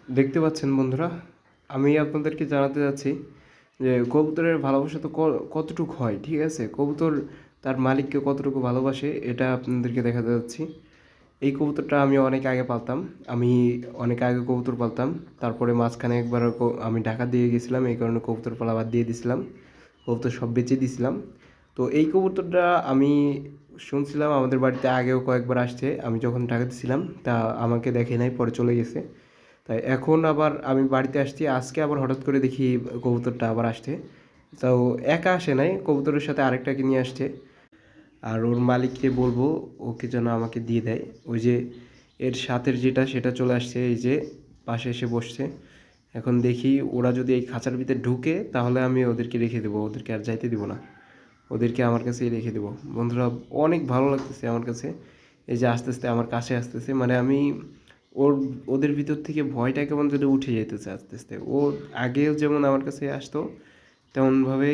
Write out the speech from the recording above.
দেখতে পাচ্ছেন বন্ধুরা, আমি আপনাদেরকে জানাতে যাচ্ছি যে কবুতরের ভালোবাসা তো কতটুকু হয়, ঠিক আছে? কবুতর তার মালিককে কতটুকু ভালোবাসে এটা আপনাদেরকে দেখাতে যাচ্ছি। এই কবুতরটা আমি অনেক আগে পালতাম। আমি অনেক আগে কবুতর পালতাম। তারপরে মাঝখানে একবার আমি ঢাকা দিয়ে গেছিলাম, এই কারণে কবুতর পালা বাদ দিয়ে দিছিলাম। কবুতর সব বেচে দিছিলাম। তো এই কবুতরটা আমি শুনছিলাম আমাদের বাড়িতে আগেও কয়েকবার আসছে। আমি যখন ঢাকাতে ছিলাম তা আমাকে দেখে নাই, পরে চলে গেছে। তাই এখন আবার আমি বাড়িতে আসছি, আজকে আবার হঠাৎ করে দেখি কবুতরটা আবার আসছে। তাও একা আসে নাই, কবুতরের সাথে আরেকটাকে নিয়ে আসছে। আর ওর মালিককে বলবো ওকে যেন আমাকে দিয়ে দেয়। ওই যে এর সাথের যেটা সেটা চলে আসছে, এই যে পাশে এসে বসছে। এখন দেখি ওরা যদি এই খাঁচার ভিতরে ঢুকে তাহলে আমি ওদেরকে রেখে দেবো, ওদেরকে আর যাইতে দেবো না, ওদেরকে আমার কাছেই রেখে দেবো। বন্ধুরা, অনেক ভালো লাগতেছে আমার কাছে। এই যে আস্তে আস্তে আমার কাছে আসতেছে, মানে আমি ওর ওদের ভিতর থেকে ভয়টা কেমন যেন উঠে যেতেছে আস্তে আস্তে। ও আগেও যেমন আমার কাছে আসতো তেমনভাবে